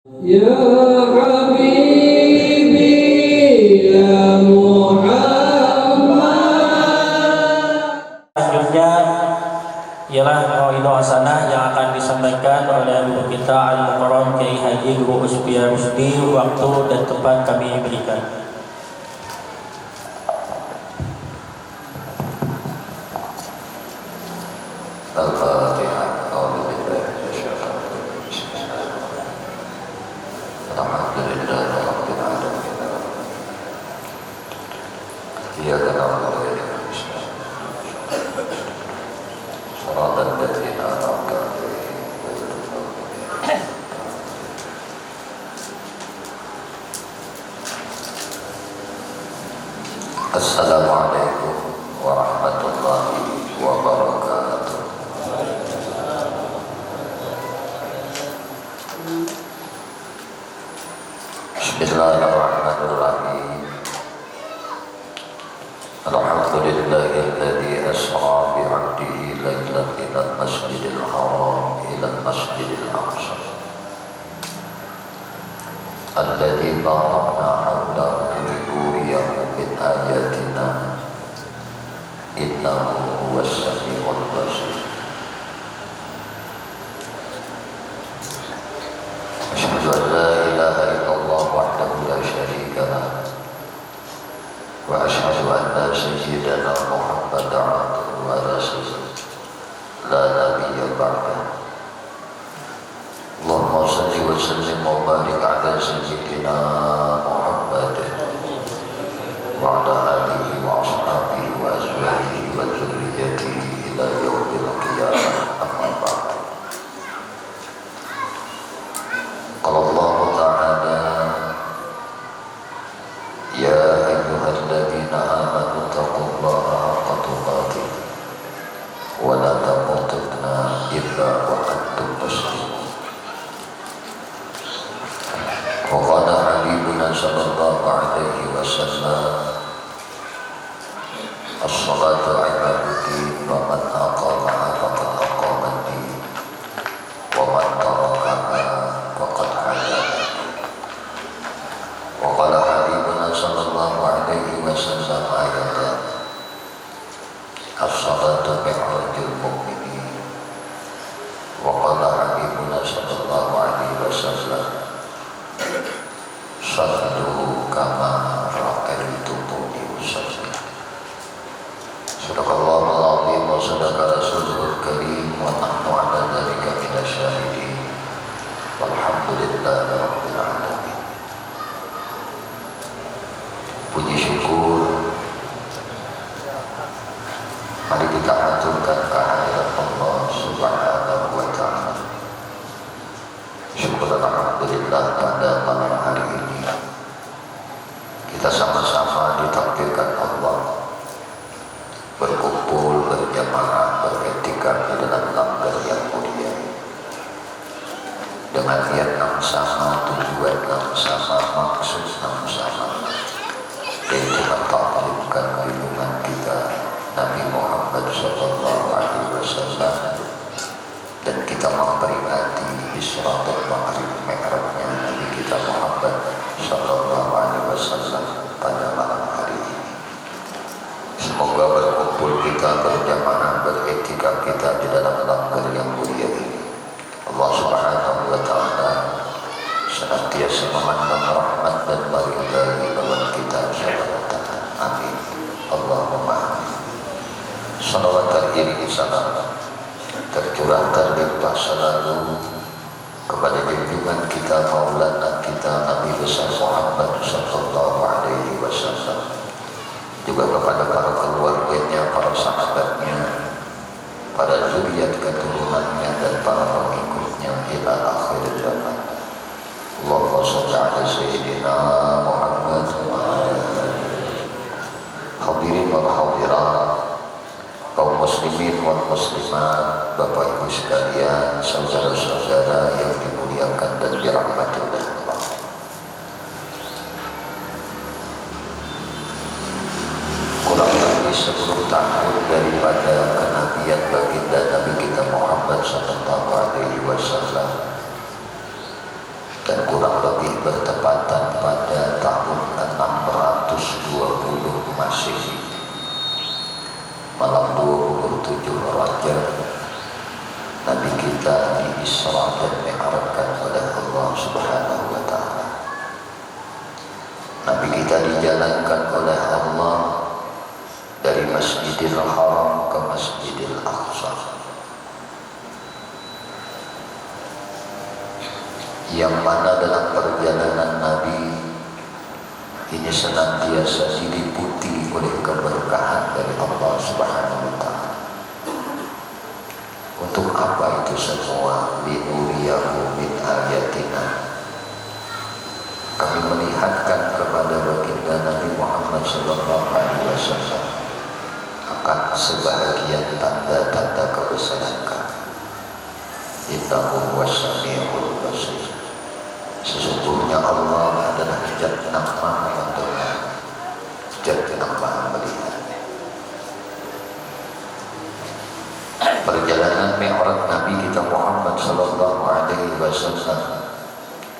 Ya Habibi ya Muhammad. Selanjutnya ialah Mauidhah Hasanah yang akan disampaikan oleh guru kita Al-Mukarram Kiai Haji Guru Usbiyah Rusdi. Waktu dan tempat kami berikan. Al-Fatihah. Assalamualaikum warahmatullahi wabarakatuh. Bismillahirrahmanirrahim. Alhamdulillahilladzi asra bi 'abdihi lailan ilal masjidil haram ilal masjidil aqsa alladzi barakna hawlahu linuriyahu min ayatina innahu huwas samiul basir. Asyhadu an la ilaha illallah wahdahu la syarika lah wa asyhadu anna sayyidana Muhammadan abduhu wa rasuluh la nabiyya ba'dahu. Allahumma salli wa sallim wa barik ala sayyidina Muhammadin wa ala alihi wa ashabihi wa azwajihi wa dzurriyyatihi ila yaumil qiyamah. Amma ba'd. Qala Allah ta'ala ya ayyuhalladzina amanu taqullaha haqqa tuqatih wa la tamutunna illa wa antum muslimun. وقال حبيبنا صلى الله عليه وسلم الصلاة عماد الدين ومن أقامها فقد أقام الدين ومن تركها فقد حجب. وقال حبيبنا صلى الله عليه وسلم أيضا الصلاة معراج المؤمنين. وقال حبيبنا صلى الله عليه وسلم sallu kama ra'aytumuni usalli. Sadaqallahul azim wa sadaqa rasulul karim wa nahnu 'ala dzalika minasyahidin. Walhamdulillahi rabbil alamin. Puji syukur mari kita aturkan kehadirat Allah Subhanahu wa ta'ala. Syukur alhamdulillah pada malam hari ini kita sama-sama ditakdirkan Allah berkumpul berjamaah beretika di dalam langgar yang mulia dengan niat yang sama, tujuan yang sama, maksud yang sama, yaitu mentaklimkan junjungan kita Nabi Muhammad SAW, dan kita memperingati Isra dan Mi'rajnya Nabi kita Muhammad SAW pada malam hari ini. Semoga berkumpul kita berjamaah beretika kita di dalam langgar yang mulia ini, Allah Subhanahu wa ta'ala senantiasa memandang rahmat dan barakah lawan kita insyaallah. Amin. Allahumma amin. Salawat tarihi salam tercurah terlimpah selalu kepada junjungan kita Maulana kita Nabi besar Muhammad sallallahu alaihi wasallam, juga kepada para keluarganya, para sahabatnya, para zuriat keturunannya dan para pengikutnya ila akhir zaman. Allahumma shalli ala sayyidina Muhammad wa ala hadirin wal hadirat, kaum muslimin wal muslimat, Bapak Ibu sekalian, saudara-saudara yang dimuliakan dan dirahmati oleh Allah. Kurang lebih 10 tahun daripada kenabian baginda Nabi kita Muhammad sallallahu alaihi wasallam, dan kurang lebih bertepatan pada tahun 620 Masehi, malam 27 Rajab, Nabi kita diisra dan mi'rajkan oleh Allah Subhanahu wa Ta'ala. Nabi kita dijalankan oleh Allah dari Masjidil Haram ke Masjidil Aqsa, yang mana dalam perjalanan Nabi ini senantiasa diliputi oleh keberkahan dari Allah Subhanahu wa Ta'ala. Untuk apa itu semua? Linuriyahu min ayatina. Kami melihatkan kepada baginda Nabi Muhammad SAW akan sebahagian tanda-tanda kebesaran kami. Innahu was-sami'ul basir. Sesungguhnya Allah adalah Zat yang Maha mendengar, Zat yang Maha melihat. Perjalanan mi'raj Nabi kita Muhammad sallallahu alaihi wasallam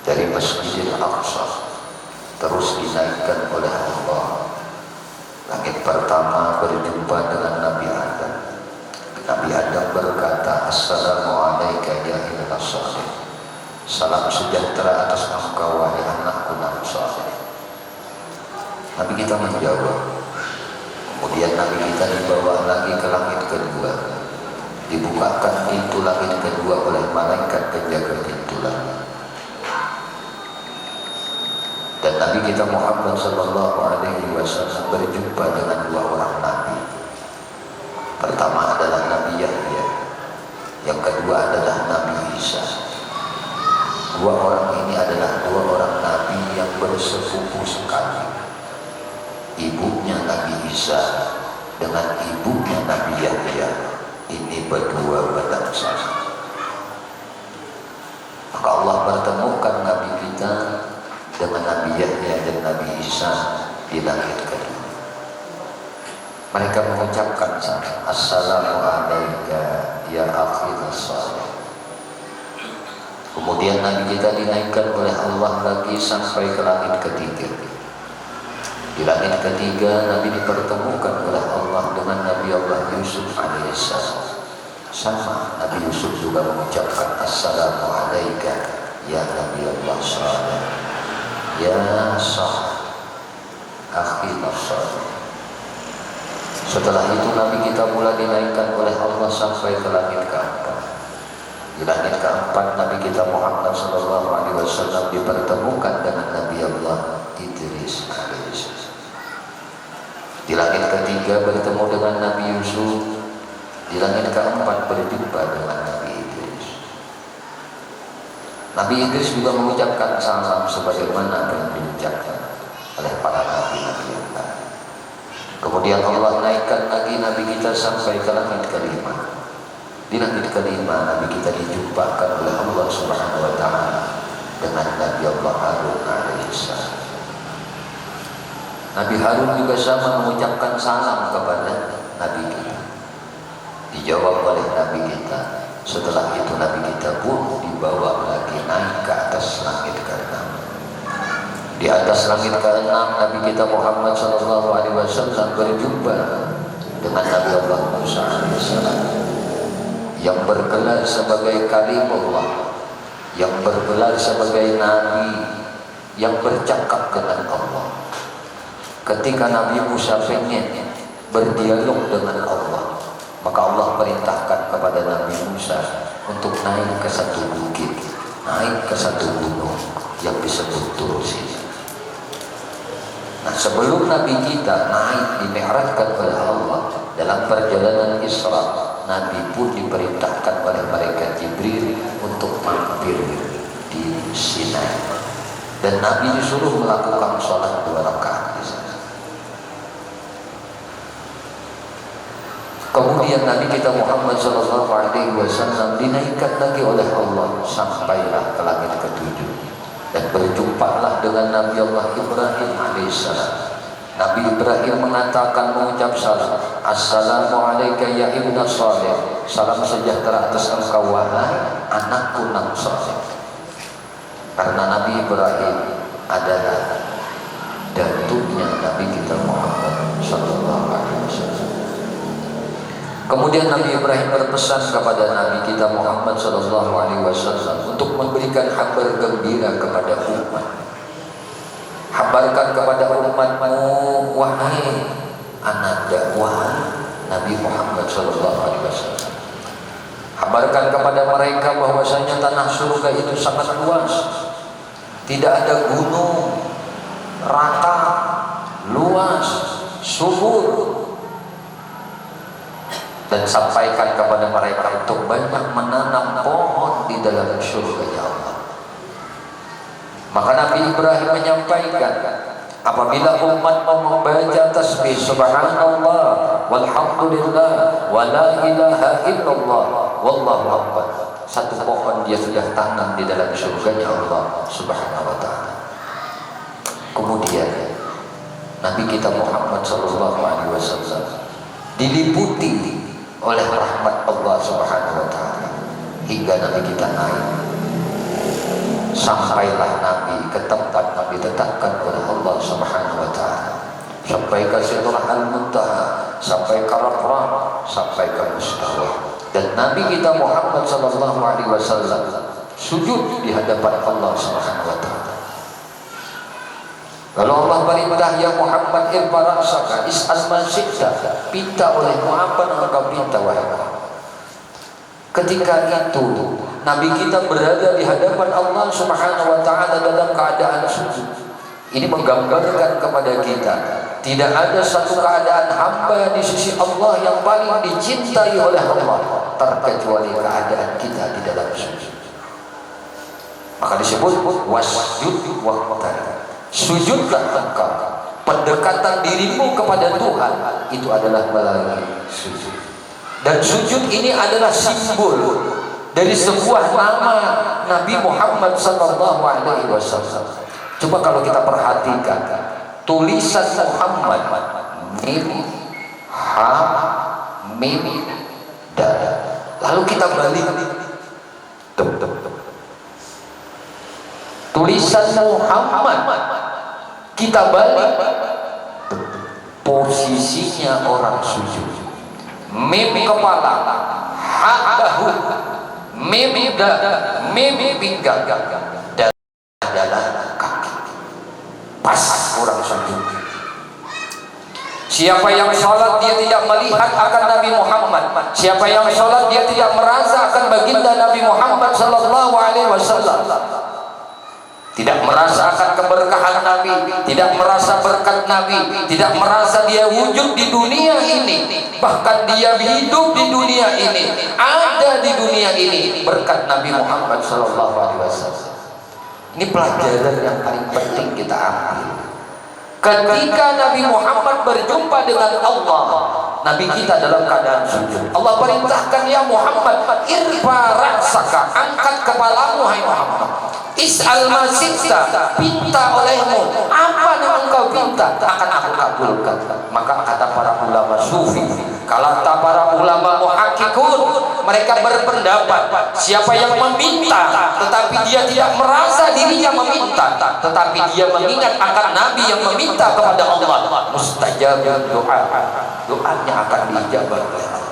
dari Masjidil Aqsa terus dinaikkan oleh Allah. Langit pertama berjumpa dengan Nabi Adam. Nabi Adam berkata, "Assalamualaikum ya ibn Salih." Salam sejahtera atas engkau wahai anakku Nabi Saleh. Nabi kita menjawab. Kemudian Nabi kita dibawa lagi ke langit kedua. Dibukakan pintu langit kedua oleh malaikat penjaga pintu langit. Dan Nabi kita Muhammad sallallahu alaihi wasallam berjumpa dengan dua orang nabi. Pertama adalah Nabi Yahya, yang kedua adalah Nabi Isa. Dua orang ini adalah dua orang nabi yang bersepupu sekali. Ibunya Nabi Isa dengan ibunya Nabi Yahya ini berdua berdangsa. Maka Allah pertemukan Nabi kita dengan Nabi Yahya dan Nabi Isa di langit kedua. Mereka mengucapkan salam, "Assalamualaikum ya akhi as-salih." Kemudian Nabi kita dinaikkan oleh Allah lagi sampai ke langit ketiga. Di langit ketiga Nabi dipertemukan oleh Allah dengan Nabi Allah Yusuf alaihissalam. Sama Nabi Yusuf juga mengucapkan Assalamualaikum ya Nabi Allah salih, ya sah akhi salih. Setelah itu Nabi kita mulai dinaikkan oleh Allah sampai ke langit keempat. Di langit keempat Nabi kita Muhammad SAW dipertemukan dengan Nabi Allah Idris alaihissalam. Di langit ketiga bertemu dengan Nabi Yusuf. Di langit keempat berjumpa dengan Nabi Idris. Nabi Idris juga mengucapkan salam sebagaimana yang diucapkan oleh para nabi-nabi yang lain. Kemudian Allah naikkan lagi Nabi kita sampai ke langit kelima. Di langit kelima Nabi kita dijumpakan oleh Allah Subhanahu wa Ta'ala dengan Nabi Allah Harun alaihissalam. Nabi Harun juga sama mengucapkan salam kepada Nabi kita. Dijawab oleh Nabi kita. Setelah itu Nabi kita pun dibawa lagi naik ke atas langit ke-6. Di atas langit ke-6 Nabi kita Muhammad SAW berjumpa dengan Nabi Allah Musa alaihissalam, yang bergelar sebagai kalimullah, yang bergelar sebagai nabi, yang bercakap dengan Allah. Ketika Nabi Musa pengen berdialog dengan Allah, maka Allah perintahkan kepada Nabi Musa untuk naik ke satu bukit, naik ke satu gunung yang disebut Tur Sina. Nah, sebelum Nabi kita naik dimi'rajkan oleh Allah dalam perjalanan Isra, Nabi pun diperintahkan oleh malaikat Jibril untuk mampir di Sinai, dan Nabi disuruh melakukan sholat 2 rakaat di sana. Kemudian Nabi kita Muhammad SAW dinaikkan lagi oleh Allah sampailah ke langit ke-7, dan berjumpalah dengan Nabi Allah Ibrahim alaihissalam. Nabi Ibrahim mengatakan, mengucap salam, "Assalamualaikum ya ibn Salih." Salam sejahtera atas engkau wahai anakku Nabi Salih. Karena Nabi Ibrahim adalah datuknya Nabi kita Muhammad sallallahu alaihi wasallam. Kemudian Nabi Ibrahim berpesan kepada Nabi kita Muhammad sallallahu alaihi wasallam untuk memberikan kabar gembira kepada umat. Habarkan kepada umatmu, wahai anak dakwah Nabi Muhammad sallallahu alaihi wasallam. Habarkan kepada mereka bahwasanya tanah surga itu sangat luas. Tidak ada gunung, rata, luas, subur. Dan sampaikan kepada mereka untuk banyak menanam pohon di dalam surga ya Allah. Maka Nabi Ibrahim menyampaikan, apabila umat membaca tasbih subhanallah walhamdulillah wa la ilaha illallah wallahu akbar, satu pohon dia sudah tanam di dalam surganya Allah subhanahu wa ta'ala. Kemudian Nabi kita Muhammad sallallahu alaihi wasallam diliputi oleh rahmat Allah subhanahu wa ta'ala hingga Nabi kita naik. Sampailah Nabi ke tempat Nabi tetapkan oleh Allah subhanahu wa ta'ala, sampai ke Sidratul Muntaha, sampai ke Arafah, sampai ke Muzdalifah. Dan Nabi kita Muhammad sallallahu alaihi wasallam sujud di hadapan Allah subhanahu wa ta'ala. Lalu Allah perintah, ya Muhammad irfa ra'saka is'al ma syi'ta, pinta olehmu apa yang engkau pinta wahai Muhammad. Ketika itu Nabi kita berada di hadapan Allah subhanahu wa ta'ala dalam keadaan sujud. Ini menggambarkan kepada kita, tidak ada satu keadaan hamba di sisi Allah yang paling dicintai oleh Allah terkecuali keadaan kita di dalam sujud. Maka disebut wasjud waqtarib, sujudlah engkau. Pendekatan dirimu kepada Tuhan itu adalah melalui sujud. Dan sujud ini adalah simbol dari sebuah nama Nabi Muhammad sallallahu alaihi wasallam. Coba kalau kita perhatikan tulisan Muhammad, mim, ha, mim, dal. Lalu kita balik tulisan Muhammad, kita balik posisinya orang sujud. Mim kepala, ha bahu, mim dada, mim pinggang, dan adalah kaki. Pas orang sujud. Siapa yang sholat dia tidak melihat akan Nabi Muhammad. Siapa yang sholat dia tidak merasa akan baginda Nabi Muhammad sallallahu alaihi wasallam. Tidak merasa akan keberkahan Nabi, tidak merasa berkat Nabi, tidak merasa dia wujud di dunia ini. Bahkan dia hidup di dunia ini, ada di dunia ini berkat Nabi Muhammad sallallahu alaihi wasallam. Ini pelajaran yang paling penting kita ambil. Ketika Nabi Muhammad berjumpa dengan Allah, Nabi kita dalam keadaan sujud. Allah perintahkan, ya Muhammad, irfa ra'saka, angkat kepalamu hai Muhammad. Is'al ma syi'ta, pinta olehmu apa yang engkau pinta akan aku kabulkan. Maka kata para ulama sufi, kata para ulama muhakkikun, mereka berpendapat siapa yang meminta tetapi dia tidak merasa dirinya meminta, tetapi dia mengingat akan Nabi yang meminta kepada Allah, mustajab doa, doanya akan diijabah oleh Allah.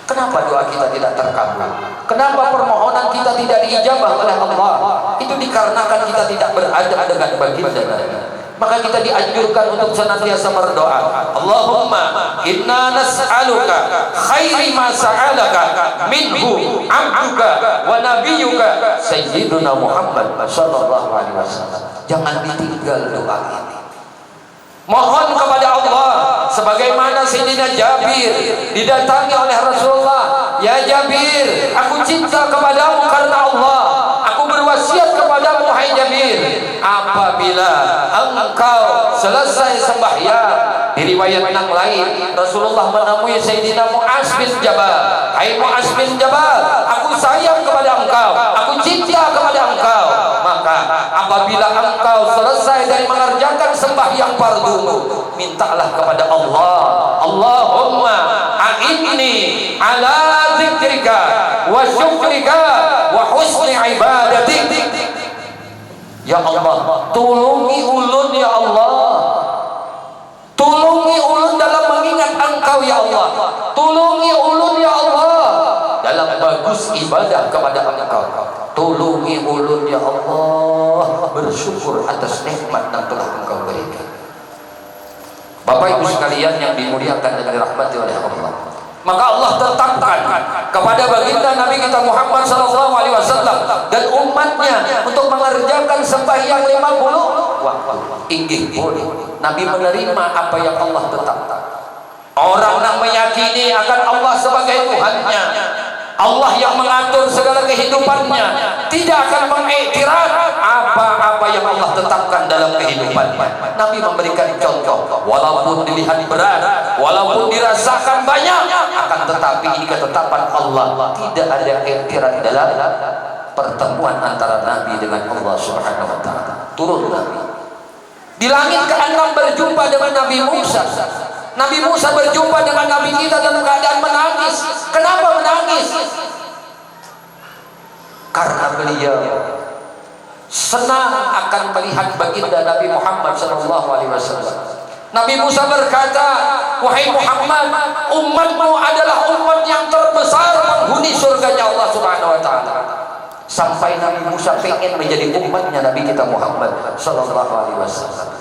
Kenapa doa kita tidak terkabul? Kenapa permohonan kita tidak diijabah oleh Allah? Itu dikarenakan kita tidak beradab dengan baginda Nabi. Maka kita dianjurkan untuk senantiasa berdoa. Allahumma inna nas'aluka khairi ma sa'alaka minhu abduka wa nabiyyuka sayyiduna Muhammad sallallahu alaihi wasallam. Jangan ditinggal doa ini. Mohon kepada Allah sebagaimana Sayyidina Jabir didatangi oleh Rasulullah, ya Jabir, aku cinta kepadamu karena Allah. Aku berwasiat kepadamu hai Jabir, apabila engkau selesai sembahyang, di riwayat yang lain Rasulullah menemui Sayyidina Mu'az bin Jabal, hai Mu'az bin Jabal, aku sayang kepada engkau, aku cinta kepada engkau. Maka apabila engkau selesai dari mengerjakan sembahyang fardumu, mintalah kepada Allah, Allahumma a'inni ala zikrika wa syukrika wa husni ibadatik. Ya Allah, tulungi ulun ya Allah. Tulungi ulun dalam mengingat Engkau ya Allah. Tulungi ulun ya Allah dalam bagus ibadah kepada Engkau. Tulungi ulun ya Allah bersyukur atas nikmat yang telah Engkau berikan. Bapak Ibu sekalian yang dimuliakan dan dirahmati oleh Allah, maka Allah tetapkan kepada baginda Nabi kita Muhammad SAW dan umatnya untuk mengerjakan sembahyang 50 waktu. Inggih boleh Nabi menerima apa yang Allah tetapkan. Orang yang meyakini akan Allah sebagai Tuhannya, Allah yang mengatur segala kehidupannya, tidak akan mengiktiraf apa-apa yang Allah tetapkan dalam kehidupannya. Nabi memberikan contoh, walaupun dilihat berat, walaupun dirasakan banyak, akan tetapi ini ketetapan Allah, tidak ada iktiraf dalam pertemuan antara Nabi dengan Allah Subhanahu wa taala. Turun Nabi di langit ke-6 berjumpa dengan Nabi Musa. Nabi Musa berjumpa dengan Nabi kita dalam keadaan menangis. Kenapa menangis? Karena beliau senang akan melihat baginda Nabi Muhammad SAW. Nabi Musa berkata, wahai Muhammad, umatmu adalah umat yang terbesar penghuni surganya Allah Subhanahu wa taala. Sampai Nabi Musa pengen menjadi umatnya Nabi kita Muhammad SAW.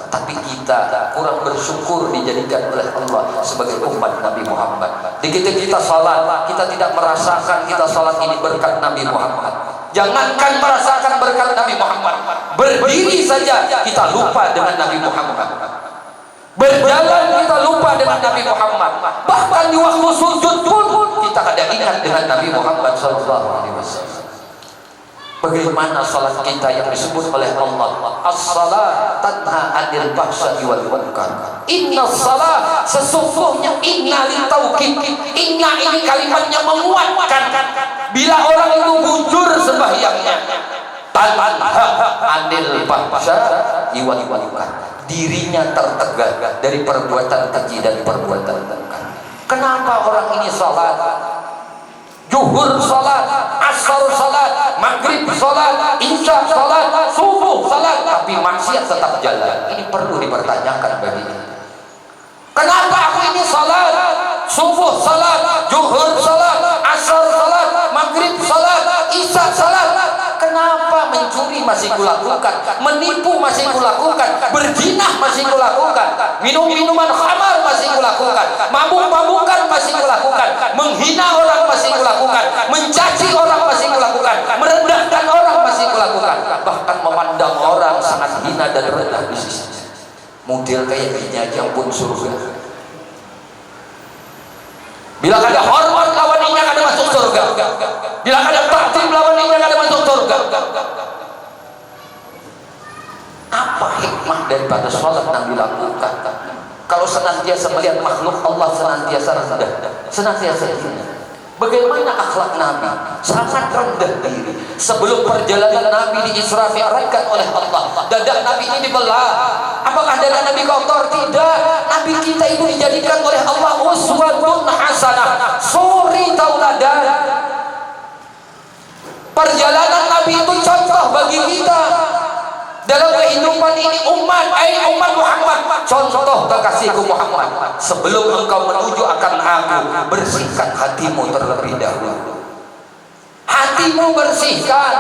Tapi kita kurang bersyukur dijadikan oleh Allah sebagai umat Nabi Muhammad. Di kita salat, kita tidak merasakan kita salat ini berkat Nabi Muhammad. Jangankan merasakan berkat Nabi Muhammad, berdiri saja kita lupa dengan Nabi Muhammad. Berjalan kita lupa dengan Nabi Muhammad. Bahkan di waktu sujud pun kita ada ingat dengan Nabi Muhammad SAW. Bagaimana salat kita yang disebut oleh Allah, as-salat tanha 'anil fahsya'i wal munkar. Inna salat, sesungguhnya inna litaukid. Inna ini kalimatnya menguatkan. Bila orang itu bujur sembahyangnya, tanha 'anil fahsya'i wal munkar, dirinya tertegak dari perbuatan keji dan perbuatan munkar. Kenapa orang ini salat? Zuhur salat, asar salat, maghrib salat, isya salat, subuh salat, tapi maksiat tetap jalan. Ini perlu dipertanyakan bagi kita. Kenapa aku ini salat, subuh salat, zuhur salat, asar salat, maghrib salat, isya salat? Kenapa mencuri masih kulakukan, menipu masih kulakukan, berzina masih kulakukan, minum minuman khamar masih kulakukan, mabuk-mabukan masih kulakukan, menghina orang masih kulakukan, mencaci orang masih kulakukan, merendahkan orang masih kulakukan, bahkan memandang orang sangat hina dan rendah di sisinya. Model kayak gini aja pun surga. Bila ada hormat lawan ini ada masuk surga. Bila ada takzim lawan ini ada masuk surga. Apa hikmah daripada sholat yang dilakukan? Kalau senantiasa melihat makhluk Allah senantiasa rendah, senantiasa hina. Bagaimana akhlak Nabi? Sangat rendah diri. Sebelum perjalanan Nabi di Isra Mi'rajkan oleh Allah, dada Nabi ini dibelah. Apakah dada Nabi kotor? Tidak. Nabi kita itu dijadikan oleh Allah uswatun hasanah, suri tauladan. Perjalanan Nabi itu contoh bagi kita dalam kehidupan ini. Umat Muhammad, contoh kekasihku Muhammad, sebelum engkau menuju akan aku, bersihkan hatimu terlebih dahulu. Hatimu bersihkan,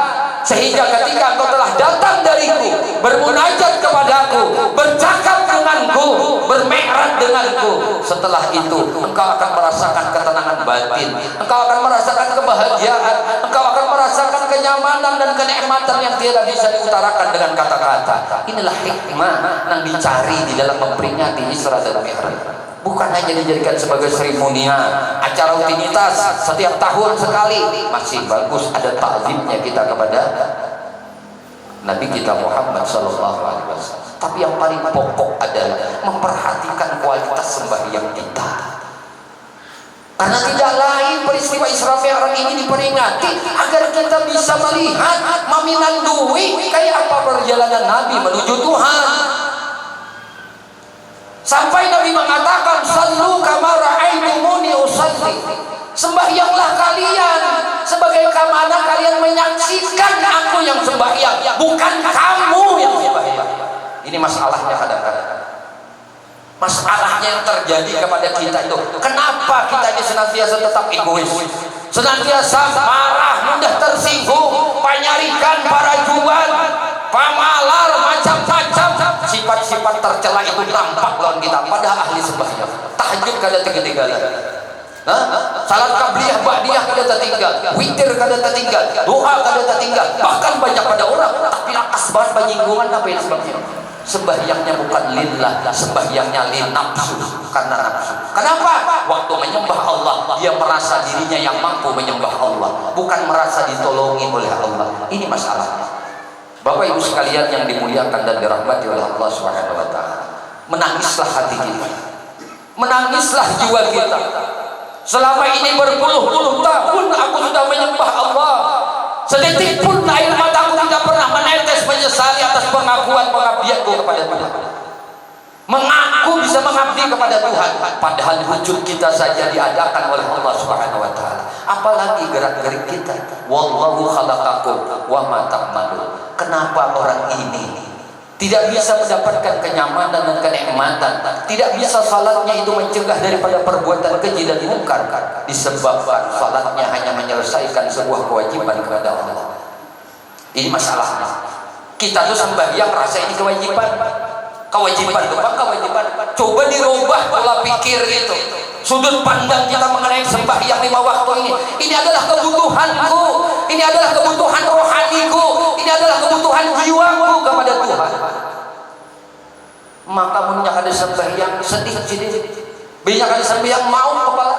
sehingga ketika engkau telah datang dariku, bermunajat kepadaku, bercakap denganku, bermi'raj denganku, setelah itu engkau akan merasakan ketenangan batin, engkau akan merasakan kebahagiaan, engkau akan merasakan kenyamanan dan kenikmatan yang tidak bisa diutarakan dengan kata-kata. Inilah hikmah yang dicari di dalam memperingati Isra dan Mi'raj. Bukan hanya dijadikan sebagai seremonial, acara rutinitas setiap tahun sekali. Masih bagus ada takzimnya kita kepada Nabi kita Muhammad SAW. Tapi yang paling pokok adalah memperhatikan kualitas sembahyang kita. Karena tidak lain peristiwa Isra Mi'raj ini diperingati agar kita bisa melihat maminandui kayak apa perjalanan Nabi menuju Tuhan. Sampai Nabi mengatakan, sallu kama ra'aitumuni usalli, sembahyanglah kalian Sebagaimana kalian menyaksikan aku yang sembahyang, bukan kamu yang sembahyang. Ini masalahnya kadang-kadang. Masalahnya yang terjadi kepada kita itu, kenapa kita ini senantiasa tetap egois, senantiasa marah, mudah tersinggung, panyarikan, para jual, pamalar, macam-macam sifat-sifat tercela itu nampak lawan kita. Padahal ahli sembahyang, tahajud kada tinggal-tinggal, salat qabliyah ba'diyah kada tertinggal, witir kada tertinggal, doa kada tertinggal, bahkan banyak pada orang tapi lakas banget penyinggungan apa yang sebabnya. Sembahyangnya bukan lillah, sembahyangnya lin nafsu, karena nafsu. Kenapa? Waktu menyembah Allah, dia merasa dirinya yang mampu menyembah Allah, bukan merasa ditolongi oleh Allah. Ini masalahnya. Bapak Ibu sekalian yang dimuliakan dan dirahmati oleh Allah Subhanahu wa taala. Menangislah hati kita. Menangislah jiwa kita. Selama ini berpuluh-puluh tahun aku sudah menyembah Allah. Sedetik pun air mataku tidak pernah menetes menyesali atas pengakuan pengabdianku kepada Tuhan. Mengaku bisa mengabdi kepada Tuhan, padahal wujud kita saja diadakan oleh Allah Subhanahu wa taala. Apalagi gerak-gerik kita. Wallahu khalaqakum wa ma ta'malun. Kenapa orang ini tidak bisa mendapatkan kenyamanan dan kenikmatan, tidak bisa salatnya itu mencegah daripada perbuatan keji dan mungkar, disebabkan salatnya hanya menyelesaikan sebuah kewajiban kepada Allah. Ini masalahnya. Kita tuh sembahyang rasa ini kewajiban itu apa? Kewajiban. Coba dirubah pola pikir itu, sudut pandang kita mengenai sembahyang 5 waktu ini adalah kebutuhanku, ini adalah kebutuhan rohaniku, ini adalah kebutuhan jiwaku kepada Tuhan. Maka munyak ada sembahyang sedih, banyak ada sembahyang mau kepala,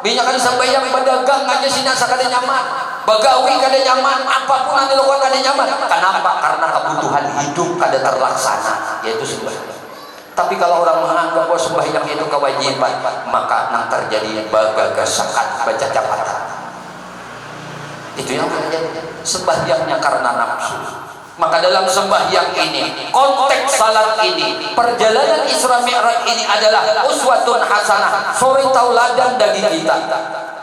banyak ada sembahyang pedagang aja sinasa kada nyaman, bagawi kada nyaman, apapun yang dilakukan kada nyaman. Kenapa? Karena kebutuhan hidup kada terlaksana, yaitu sembahyang. Tapi kalau orang menganggap bahwa sembahyang itu kewajiban, maka nang terjadi bagagasakan baca capatan. Itu yang terjadi. Sembahyangnya karena nafsu. Maka dalam sembahyang ini, konteks salat ini, perjalanan Isra Mi'raj ini adalah uswatun hasanah, suri tauladan bagi kita,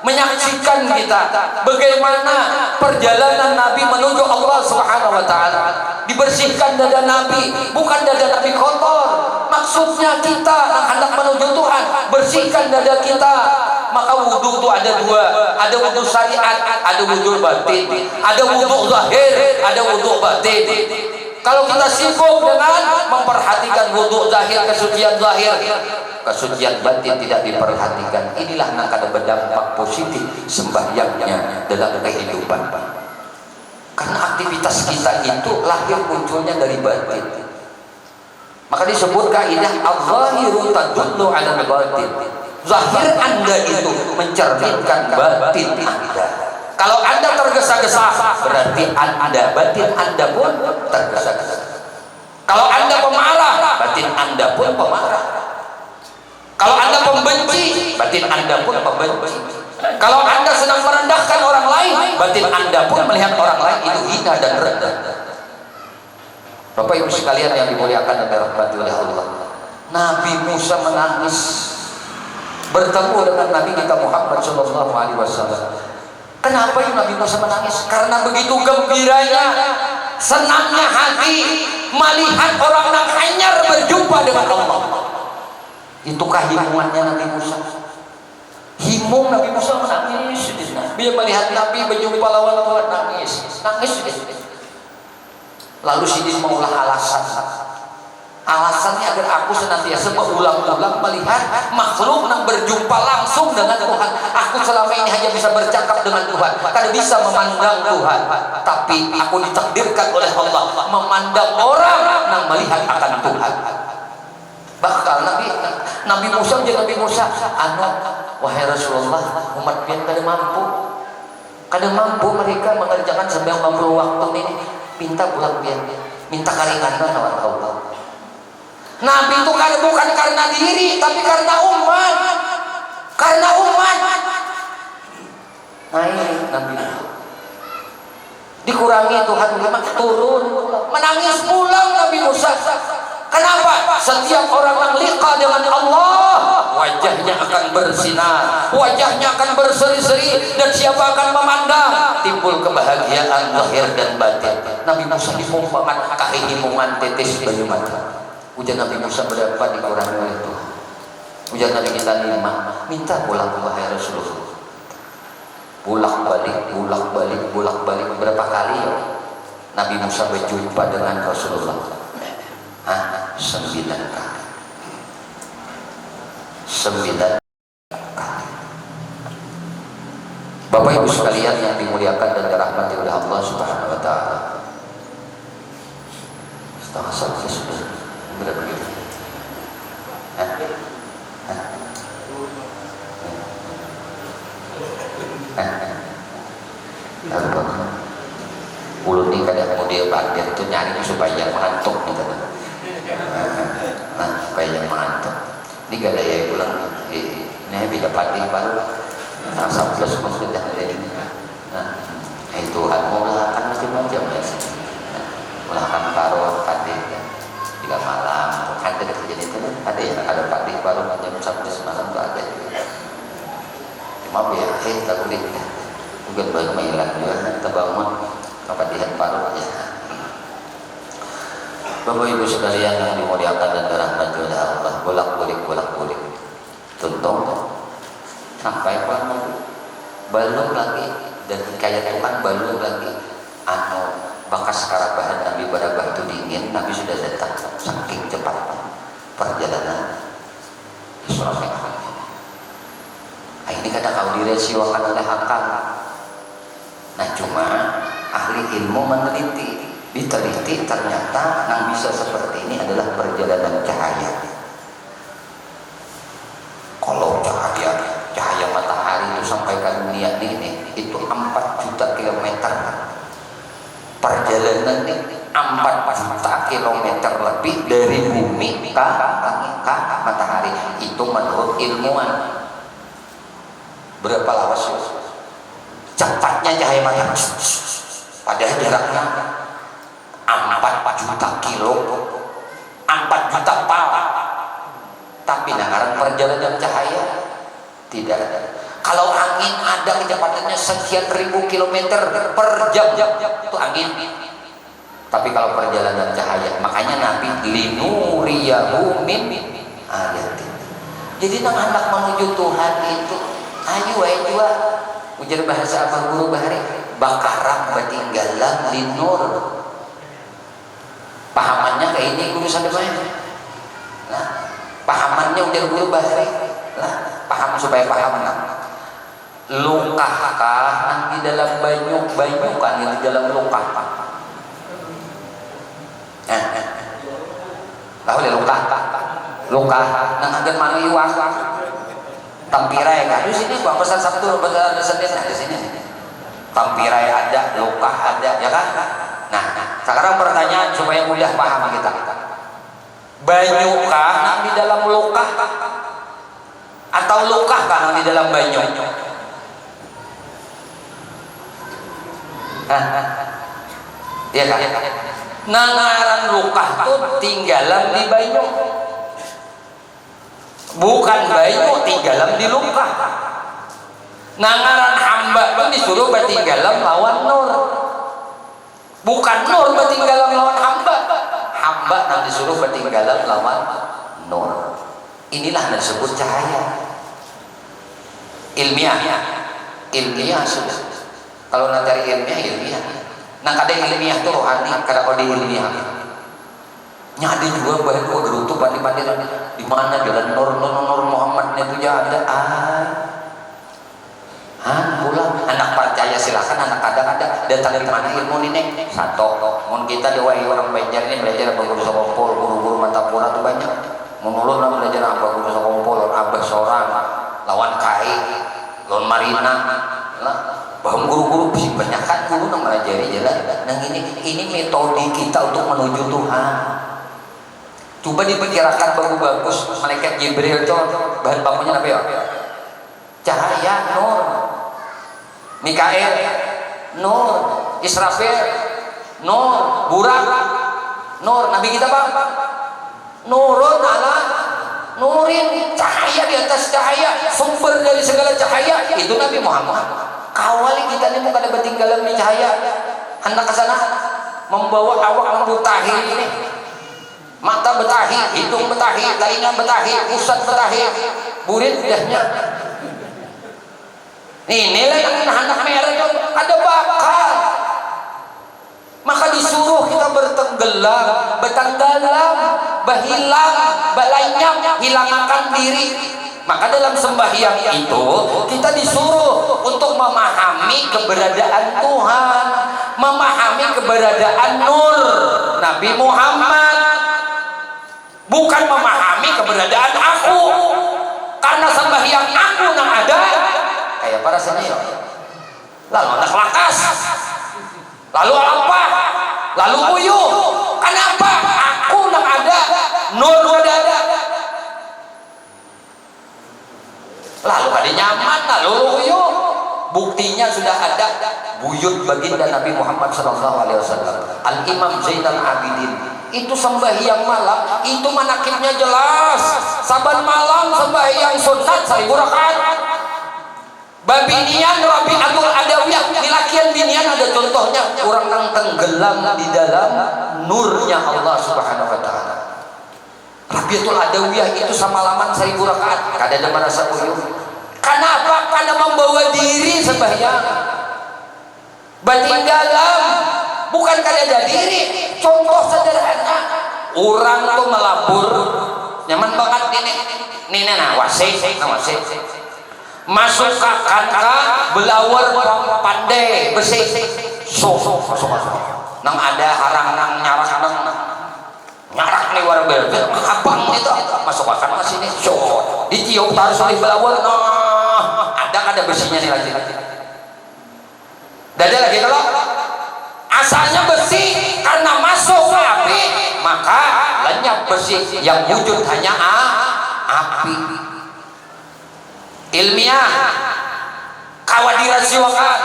menyaksikan kita bagaimana perjalanan Nabi menuju Allah Subhanahu wa taala. Dibersihkan dada Nabi, bukan dada Nabi kotor. Maksudnya kita yang hendak menuju Tuhan, bersihkan dada kita. Maka wudhu itu ada 2, ada wudhu syariat, ada wudhu batin, ada wudhu zahir, ada wudhu batin. Kalau kita sibuk dengan memperhatikan wudhu zahir, kesucian zahir, kesucian batin tidak diperhatikan, inilah yang akan berdampak positif sembahyangnya dalam kehidupan. Karena aktivitas kita itu lahir munculnya dari batin. Maka disebut kaidah al-zahiru tadullu 'ala al-batin. Zahir Anda itu mencerminkan batin Anda. Kalau Anda tergesa-gesa, berarti Anda, batin Anda pun tergesa-gesa. Kalau Anda pemarah, batin Anda pun pemarah. Kalau Anda pembenci, batin Anda pun pembenci. Kalau Anda sedang merendahkan orang lain, batin Anda pun melihat orang lain itu hina dan rendah. Bapak Ibu sekalian yang dimuliakan dan dirahmati oleh Allah, Nabi Musa menangis bertemu dengan Nabi kita Muhammad Shallallahu Alaihi Wasallam. Kenapa Nabi Musa menangis? Karena begitu gembiranya, senangnya hati melihat orang yang hanyar berjumpa dengan Allah. Itukah himungannya Nabi Musa? Himung Nabi Musa menangis. Dia melihat Nabi berjumpa lawan Tuhan, nangis. Lalu Sidin maulah alasannya agar aku senantiasa berulang-ulang melihat makhluk yang berjumpa langsung dengan Tuhan. Aku selama ini hanya bisa bercakap dengan Tuhan, kada bisa memandang Tuhan. Tapi aku ditakdirkan oleh Allah memandang orang yang melihat akan Tuhan. Bahkan Nabi Musa menjadi Nabi Musa, wahai Rasulullah, umat pian kada mampu mereka mengerjakan 90 waktu ini. Minta pulang pian, minta keringanan lawan Allah. Nabi itu kan bukan karena diri, tapi karena umat. Nah ini Nabi dikurangi Tuhan, turun menangis pulang Nabi Musa. Kenapa? Setiap orang yang liqa dengan Allah wajahnya akan bersinar, wajahnya akan berseri-seri, dan siapa akan memandang timbul kebahagiaan lahir dan batin. Nabi Musa dimumpakan kahihimungan tetes banyu mata. Ujian Nabi Musa berapa dikurangi oleh Tuhan? Ujian Nabi kita 5, minta pulang wahai Rasulullah. Bolak balik berapa kali ya Nabi Musa berjumpa dengan Rasulullah? 9 kali. 9 kali. Bapak Ibu sekalian yang dimuliakan dan dirahmati oleh Allah Subhanahu wa taala. Setengah satu sudah begitu. Ulun ini kadang model bandir itu nyari supaya mengantuk gitu. Supaya mengantuk. Ini gak ada yang pulang. Ini beda padi baru. Asal plus sudah ada ini. Tuhan mulakan macam-macam ya. Mulakan paruh padi. Jika malam ada terjadi itu ada yang ada padi baru jam 11 malam itu ada. Cuma biar kita boleh. Bukan baru mailan juga kita bangun kepadihan paruh ya. Bapak Ibu sekalian yang dimuliakan dan dirahmati oleh Allah, bolak-balik tuntung sampai belum lagi, dan kayak Tuhan belum lagi bakas karabahan Nabi pada batu dingin. Nabi sudah datang saking cepat perjalanan Isra Mi'raj. Ini kadang kau diresiwakan oleh akal. Nah cuma ahli ilmu diteliti ternyata yang bisa seperti ini adalah perjalanan cahaya. Kalau cahaya matahari itu sampai ke dunia ini itu 4 juta kilometer. Perjalanan ini 4 juta kilometer lebih dari bumi ke matahari. Itu menurut ilmuwan. Berapa lawas cepatnya cahaya matahari? Padahal jaraknya 4 juta kilo, 4 juta pal. Tapi nagaran perjalanan cahaya tidak ada. Kalau angin ada kecepatannya sekian ribu kilometer per jam, itu angin. Tapi kalau perjalanan cahaya, makanya Nabi linuriyahu min ayatin. Jadi nang hendak menuju Tuhan itu ayo juga ujar bahasa apa guru bahari bakaram batinggalan linur. Pahamannya kayak ini guru sampai mana? Nah, pahamannya ujar guru bahari. Nah, paham supaya paham lah. Lukah di dalam banyu kan di dalam lukah. Tahu deh lukah nang agen mana iwak tampirai kan di sini gua pesan Sabtu pesan Senin di sini tampirai ada lukah ada ya kan. Nah sekarang pertanyaan supaya mudah paham kita, banyu kah nang di dalam lukah atau lukah kah nang di dalam banyu? Iya kan? Nangaran lukah tuh tinggalan di banyu, bukan banyu tinggalan di lukah. Nangaran hamba pun disuruh bertinggalan lawan nur, bukan nur bertinggalan lawan hamba. Hamba yang disuruh bertinggalan lawan nur. Inilah yang disebut cahaya. Ilmiah sudah. Kalau nanti cari ilmiah. Nah kadang ilmiah itu rohani, kadang kode ilmiah. Nyadi juga bahkan gua gerutu pandi-pandi di mana jalan Nur Muhammad itu ya ada. Pulang anak percaya silakan, anak kadang ada datang dari mana ilmu ini satu. Mun kita dewa orang belajar ini belajar apa guru sekompol, guru-guru mata pura itu banyak. Menurut lah belajar apa guru sekompol, abah seorang lawan kai, lawan marina lah. Bahwa guru-guru banyak kan guru yang melajari jalan. Nah ini metode kita untuk menuju Tuhan. Coba diperkirakan bagus malaikat Jibril itu bahan bakunya apa ya? Cahaya nur. Mikael nur, Israfil nur, Burak nur. Nabi kita Pak nurun ala nurin cahaya di atas cahaya, sumber dari segala cahaya itu Nabi Muhammad. Kawali kita ini bukan ada bertinggalan di cahaya. Anda ke sana membawa awak lampu tahir ini, mata betahir, hidung betahir, telinga betahir, pusat betahir, burit dahnya. Inilah yang anak merah itu ada bakal. Maka disuruh kita bertenggelam, bertenggelam, berhilang, berlenyap, hilangkan diri. Maka dalam sembahyang itu kita disuruh untuk memahami keberadaan Tuhan, memahami keberadaan Nur Nabi Muhammad, bukan memahami keberadaan aku. Karena sembahyang aku yang ada kayak para senior, lalu anak lakas, lalu apa, lalu uyuh. Kenapa? Aku yang ada, Nur ada. Lalu ada nyaman, lalu uyuh. Buktinya sudah ada buyut baginda Nabi Muhammad SAW, Al Imam Zainal Abidin. Itu sembahyang malam, itu manakibnya jelas. Saban malam sembahyang sunat 1000 rakaat. Babinian Rabi'atul Adawiyah, di lakian binian ada contohnya, orang yang tenggelam di dalam nurnya Allah Subhanahu wa taala. Rabi'atul Adawiyah itu samalaman 1000 rakaat, kada ada merasa uyuh. Kenapa? Karena membawa diri sembahyang. Bertinggalan, bukan kada ada diri. Contoh sederhana, orang tuh melabur, nyaman banget ini nah wasit, masuk ke kanka belawar pandai besi, masuk nang ada harang nang nyarak nih war bel abang itu masuk akan masih nih ditiup harus oleh belawar, ada besinya nih lagi. Dada lagi kalau asalnya besi, karena masuk ke api maka lenyap besi, yang wujud hanya api. Ilmiah kawadirasiwakan,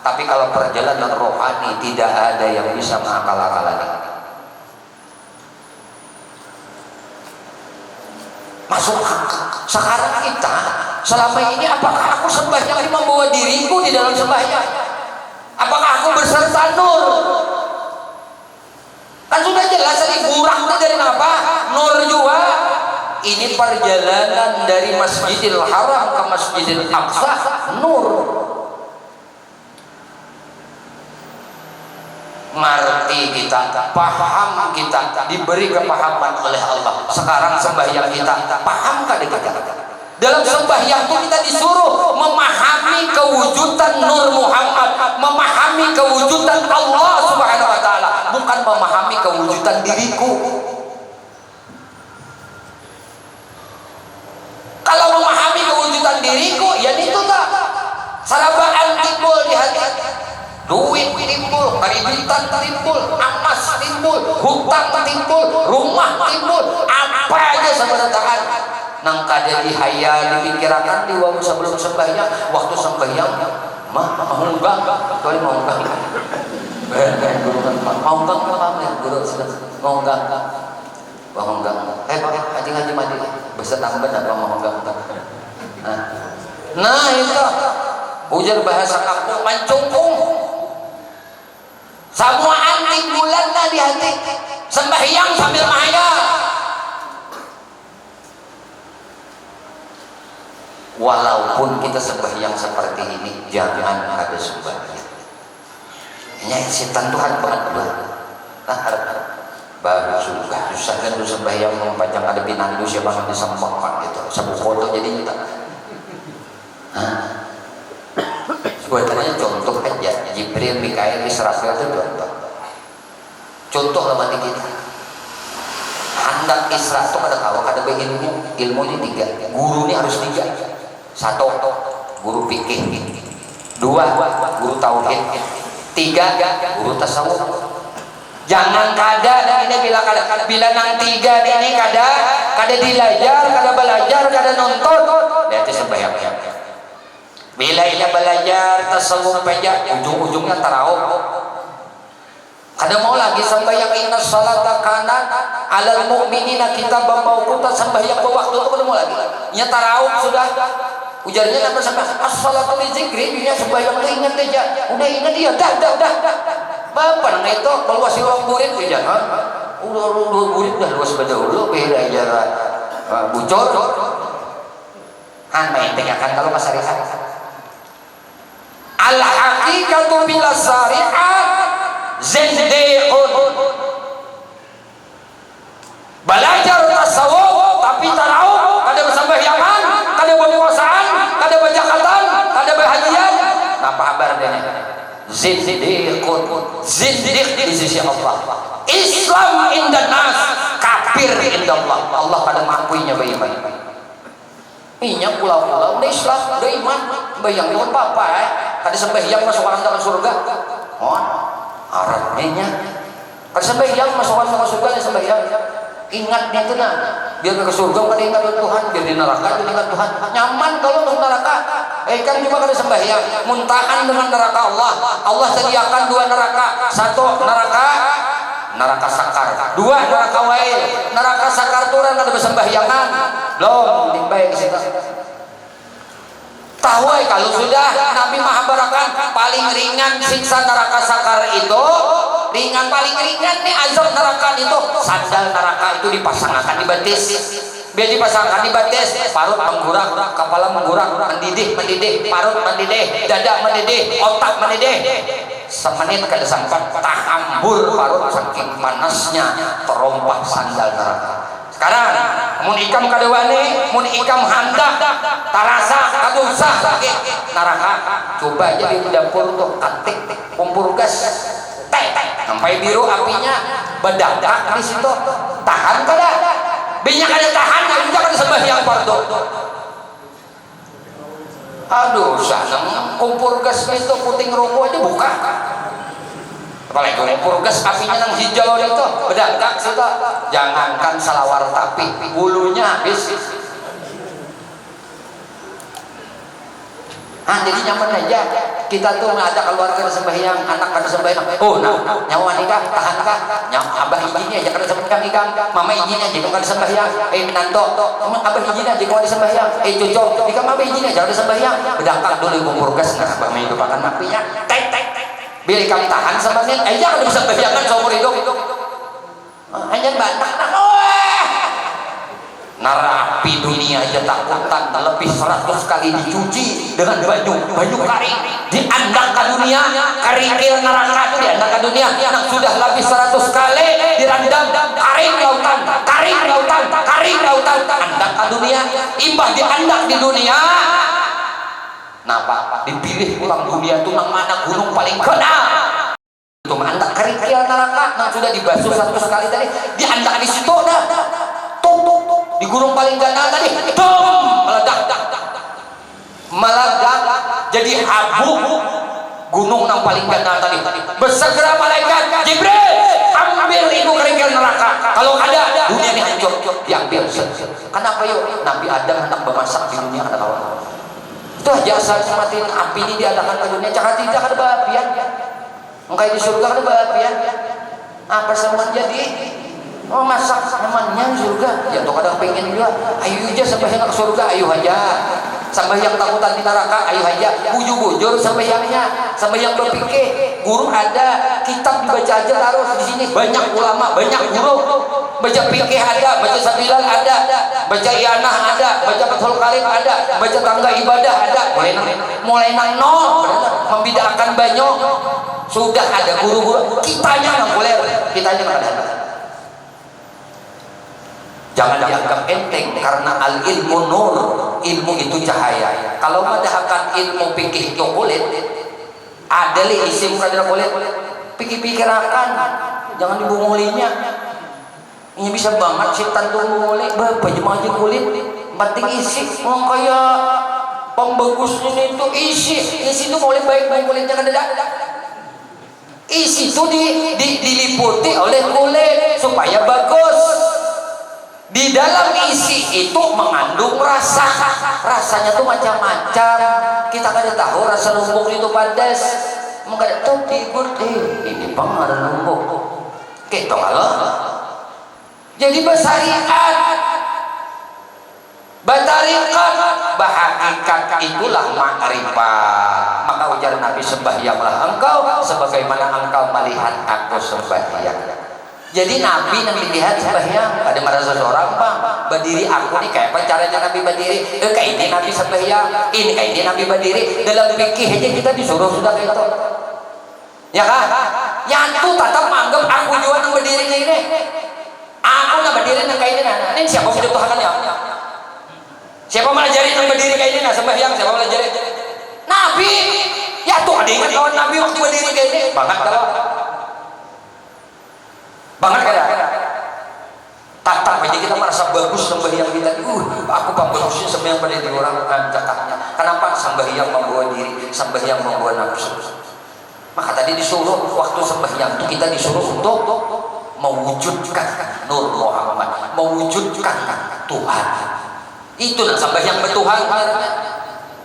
tapi kalau perjalanan rohani tidak ada yang bisa mengakal-akalannya. Masuk sekarang kita selama ini, apakah aku sembahyang ini membawa diriku di dalam sembahyang? Apakah aku berserta nur? Kan sudah jelas tadi, kurang dari apa? Nur juga. Ini perjalanan dari Masjidil Haram ke Masjidil Aqsa, nur. Ngerti kita, paham kita, diberi kepahaman oleh Allah. Sekarang sembahyang kita, paham kada kita? Dalam sembahyang itu kita disuruh memahami kewujudan Nur Muhammad, memahami kewujudan Allah Subhanahu wa taala, bukan memahami kewujudan diriku. Kalau memahami kewujudan diriku, ya itu tak. Sarabaan timbul di hati. Duit timbul, keributan timbul, emas timbul, hutang timbul, rumah timbul, apa aja sebenarnya nang kada dihayal dipikirkan di waktu sebelum sembahyang. Waktu sembahyang mau enggak kali mau enggak guru kan mau enggak pamer guru sudah mau enggak haji mati besar tambah apa mau enggak. Nah itu ujar bahasa kampung mancungkung. Semua antik bulan di hati, sembahyang sambil mahayal. Walaupun kita sembahyang seperti ini, jangan ada sembahyang. Ini setan Tuhan banget banget. Nah harap baru suka susah kan lu sembahyang mempanjang ada pinandu siapa yang disembahkan gitu. Sebuah foto jadi kita. Sebenarnya contoh aja, Jibril, Mikail, Israfil itu contoh lah mati kita. Hendak Isra itu ada kawan, ada ilmu ini 3, guru ini harus 3. 1 guru fikih, 2 guru tauhid, 3 guru tasawuf. Jangan kada ini bila nang 3 ini kada belajar, kada nonton, berarti sembahyang. Bila ia belajar tasawuf aja, ujung-ujungnya tarawih. Kada mau lagi sembahyang inna salata kana alal mu'minina kitaban mauquta, sembahyang waktu itu kada mau lagi. Nya tarawih sudah ujarnya apa sama as-salatu li zikri, dunia sembahyang itu ingat aja. Udah ingat dia, dah. Bapak nang itu keluar si ruang murid aja. Udah murid dah luas pada dulu beda aja bucor. Main akan kalau masyarakat. Al-haqiqatu bila syariat zindiqun. Belajar tasawuf tapi tarawih kada bersembahyangan, kada berpuasaan, kada berjakatan, kada berhajian. Apa kabar dene? Zindiqun. Zindiq di sisi Allah. Islam indan nas, kafir inda Allah. Allah kada mampuinya beriman. Minyak pulau-pulau udah Islam, udah iman, bayang itu apa kada sembahyang masuk orang dalam surga. Oh, Arabnya kada sembahyang masuk orang dalam surga, sembahyang. Ingatnya itu nah, biar ke surga kada ingat Tuhan, biar di neraka kada ingat Tuhan. Nyaman kalau masuk neraka. Kan cuma kada sembahyang, muntahan dengan neraka Allah. Allah sediakan dua neraka, satu neraka sakar, dua neraka wail. Neraka sakar tuh orang kada bersembahyangan belum timbai ke situ. Tahu kalau sudah Nabi menghabarkan paling ringan siksa neraka sakar itu, ringan paling ringan nih azab neraka itu, sandal neraka itu dipasangkan di betis. Biar dipasangkan di betis, parut menggurak, kepala menggurak, mendidih, parut mendidih, dada mendidih, otak mendidih. Semenit kada sampai tahambur parut saking panasnya terompah sandal neraka. Sekarang mun ikam kada wani, mun ikam handak tarasa kada usah lagi neraka. Coba aja di dapur tuh katik kompor gas sampai biru apinya bedadak di situ, tahan kada? Binyak kada tahan, juga kada sembahyang fardu. Aduh, sanang kompor gas itu puting rokok aja buka. Apalagi kompor gas apinya nang hijau itu bedadak situ. Jangankan salawar tapi bulunya habis. Jadi nyaman aja. Kita tuh ada keluarga sembahyang, anak kada sembahyang. Oh, nah, nyawa nikah tahan kah? Nyawa abah izinnya aja kada sembahyang ikam. Mama izinnya aja kada sembahyang. Minanto, abah izinnya aja kada sembahyang. Cucu, ikam abah izinnya aja kada sembahyang. Bedangkak dulu kompor gas nah abah menghidupakan napinya. Tek. Biar ikam tahan sama nih. Aja kada bisa sembahyang seumur hidup. Hanya bantah. Narapi dunia aja takutan lebih 100 kali dicuci dengan baju kering diandak ke dunia, kerikil neraka itu diandak ke dunia yang sudah lebih 100 kali direndam kering lautan andak ke dunia, imbah diandak di dunia. Napa dipilih pulang dunia itu nang mana gunung paling kena itu andak kerikil neraka yang sudah dibasuh 100 kali tadi diandak di situ dah di gunung paling ganas tadi meledak jadi abu gunung yang paling ganas tadi. Bersegera malaikat Jibril ambil itu kerikil neraka, kalau ada dunia ini hancur diambil. Kenapa yuk Nabi Adam hendak memasak di dunia ada kawan itu aja asal matiin api ini diadakan ke dunia jangan tidak ada bahagian mungkin di surga ada bahagian apa semua jadi. Oh masak temannya surga ya tuh kadang pengen juga ayo aja sembahyang ke surga ayo aja sembahyang takutan di neraka ayo aja bujur sembahyangnya sembahyang berpikir guru ada kitab dibaca aja taruh di sini banyak ulama banyak guru baca fikih ada baca sabilan ada baca ianah ada baca fathul karim ada baca tangga ibadah ada mulai nang nol membedakan banyak sudah ada guru-guru kitanya nggak boleh kitanya nggak ada. Jangan dianggap enteng karena al ilmu nur, ilmu itu cahaya. Kalau madahkan ilmu fikih itu kulit, ada li isim kadar kulit, pikir-pikirakan, jangan dibungulinya. Ini bisa banget setan tuh bunguli, bapak jemaah kulit, penting isi, kayak pembagus ini tuh isi itu boleh baik-baik kulitnya kan ada. Isi itu diliputi oleh kulit supaya bagus. Di dalam isi itu mengandung rasanya tuh macam-macam. Kita kada tahu rasa lumbung itu pedas, mengkada tau tidur ini pengaruh numbuk gitu kalau jadi bersariat batarikat bahagikat itulah makrifat. Maka ujar Nabi, sembahyanglah engkau sebagaimana engkau melihat aku sembahyang. Jadi Nabi yang dilihat sembahyang. Ada merasa seorang bang berdiri, aku nih kayak apa caranya Nabi berdiri, kayak ini Nabi sembahyang, ini kayak ini Nabi berdiri. Dalam fikih aja kita disuruh sudah kayak itu, ya kan? Yang tuh tetap anggap aku juga yang berdiri kayak ini, aku nggak berdiri kayak ini. Nah ini siapa yang Tuhan ya? Siapa melajari yang berdiri kayak ini? Nah sembahyang siapa melajari? Nabi. Ya tuh ada ingat kawan Nabi waktu berdiri kayak ini banget kalau banget kada tatap aja kita merasa bagus sembahyang kita. Aku bagusnya sembahyang pada diri orang cakapnya. Kenapa? Sembahyang membawa diri, sembahyang membawa nafsu. Maka tadi disuruh waktu sembahyang itu kita disuruh untuk mewujudkan Nur Muhammad, mewujudkan Tuhan. Itu lah sembahyang bertuhan.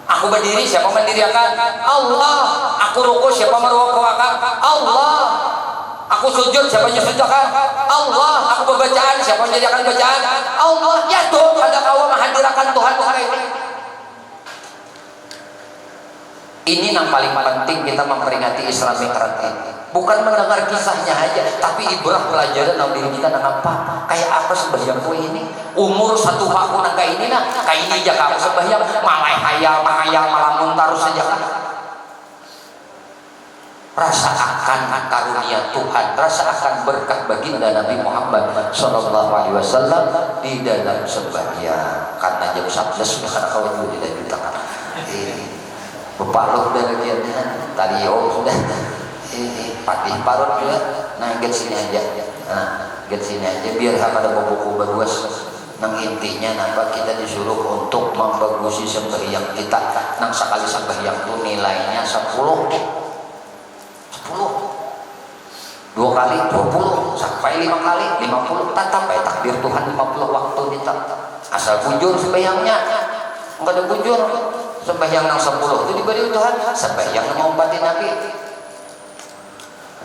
Aku berdiri, siapa mendirikan? Allah. Aku rukuk, siapa merukukan? Allah. Aku sujud, siapa menyujudkan? Allah. Aku berbacaan, siapa menjadikan bacaan? Allah. Ya tuh, ada kau menghadirkan Tuhan hari ini. Ini yang paling penting kita memperingati Isra Mi'raj ini. Bukan mendengar kisahnya aja, tapi ibrah pelajaran dalam diri kita dengan apa? Kayak apa sembahyangku ini? Umur 1 tahun kayak ini nah, kayak ini aja kamu sembahyang, malah hayal, malamun terus saja kan? Rasa akan karunia Tuhan, rasa akan berkah baginda Nabi Muhammad SAW di dalam sembahyang. Karena jam 11 sudah kena kawan juga tidak ditangan. Bapak loh udah lagi tadi sudah. Ini patih parut juga. Nah get sini aja, nah get sini aja biar ada buku bagus. Nang intinya napa kita disuruh untuk membagusi sembahyang kita. Nang sekali sembahyang itu nilainya 10 2 kali 20 sampai 5 kali 50 tetap ya takdir Tuhan 50 waktu kita asal bujur sembahyangnya. Enggak ada bujur sembahyang nang 10 itu diberi Tuhan sembahyang mau umpatin Nabi.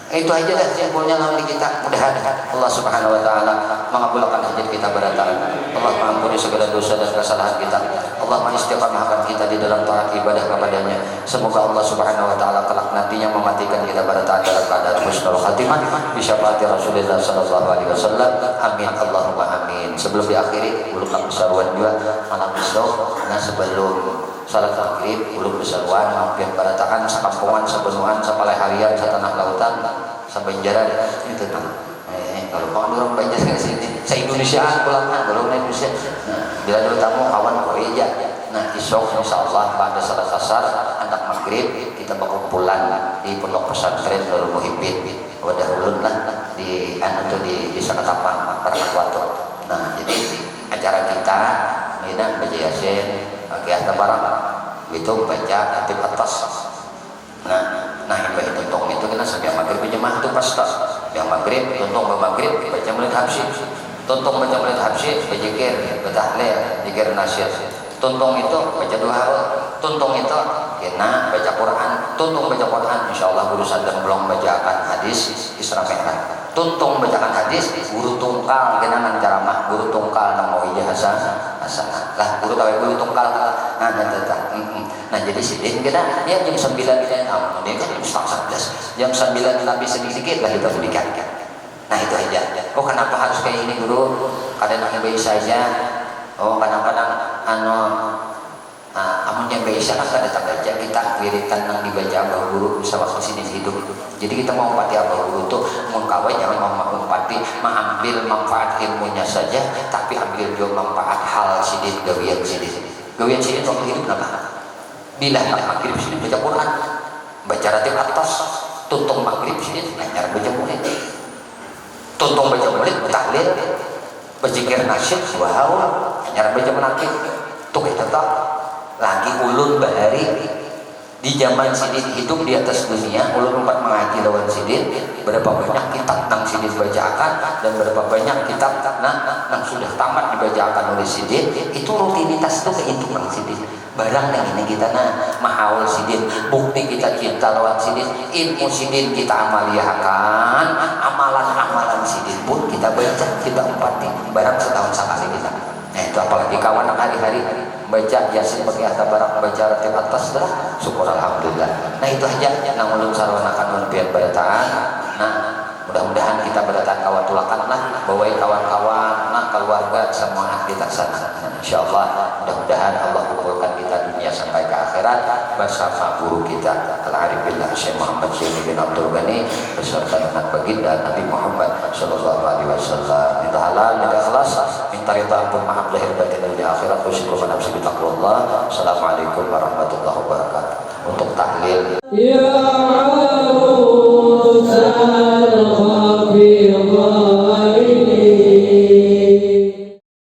Itu aja dah simpulnya nanti kita. Mudah-mudahan Allah Subhanahu wa taala mengabulkan hajat kita berantakan. Allah mengampuni segala dosa dan kesalahan kita. Allah mengistiqamahkan kita di dalam taat ibadah kepadanya. Semoga Allah Subhanahu wa taala kelak nantinya mematikan kita pada taat dalam keadaan husnul khatimah bi syafaati Rasulullah sallallahu alaihi wasallam. Amin Allahumma amin. Sebelum diakhiri ulun saruan juga malam besok. Nah sebelum salat maghrib ulun berseruan mampir baratakan sakampungan sebenuhan sapalai harian satanah lautan sabanjaran itu tuh kalau mau orang banjar ke sini se Indonesiaan pulangnya kalau Indonesia. Nah bila ada tamu kawan Korea. Nah esok insyaallah pada salat asar anak maghrib kita berkumpulan di pondok pesantren Nurul Muhibbin wadah ulun lah di anu tuh di Sakatapang Parakwato. Nah jadi acara kita mina baca yasin ada barang itu baca atip atas. Nah ibadah tuntung itu kita sampai maghrib berjamaah itu pas yang maghrib tuntung maghrib baca mulid habsyi tuntung baca mulid habsyi berzikir bertahlil zikir nasyid tuntung itu baca doa tuntung itu kena baca Quran tuntung baca Quran insyaallah urusan dan belum bacakan hadis Isra Mi'raj tuntung bacakan hadis guru tungkal kena nang ceramah guru tungkal nang mau ijazah hasanah lah guru tahu guru tungkal nah jadi sidin kita ya jam 9 kita ini kan jam 11 jam 9 lebih sedikit lah kita berikan. Nah itu aja. Oh kenapa harus kayak ini guru? Kadang baik saja. Oh kadang-kadang amun yang biasa kan kada tak baca kita wiritan nang dibaca abah guru bisa waktu sini hidup. Jadi kita mau umpati abah guru tuh mengkawai jangan mau umpati mengambil manfaat ilmunya saja tapi ambil juga manfaat hal sidin gawian sidin waktu hidup kenapa? Bila maghrib sidin baca Quran baca ratib atas tuntung maghrib sidin lancar baca mulid tuntung baca mulid tahlil berzikir nasyid wow lancar baca menakib tuh kita tak lagi ulun bahari Di zaman sidin hidup di atas dunia, ulun empat mengaji lawan sidin, berapa banyak kitab nang sidin bacakan dan berapa banyak kitab nang sudah tamat dibacakan oleh sidin. Itu rutinitas itu keintuk nang sidin. Barang yang ini kita mahaul sidin, bukti kita cinta lawan sidin, ilmu sidin kita amaliakan, amalan-amalan sidin pun kita baca, kita umpati. Barang setahun sekali kita. Nah itu apalagi kawan hari-hari baca Yasin pakai harta barang, baca ratib atas dah, syukur alhamdulillah. Nah itu aja yang ulun sarwanakan ulun berataan. Nah mudah-mudahan kita berataan kawatulakan lah, bawai kawan-kawan, nah keluarga semua kita sana. Insyaallah mudah-mudahan Allah kumpulkan kita dunia sampai ke akhirat bersama guru kita Al-Arif Billah Syekh Muhammad Syekh bin Abdul Ghani beserta dengan baginda Nabi Muhammad sallallahu alaihi wasallam. Minta halal, minta ikhlas, minta ridha ampun maaf lahir batin di akhirat. Wassalamualaikum warahmatullahi wabarakatuh. Assalamualaikum warahmatullahi wabarakatuh. Untuk tahlil Ya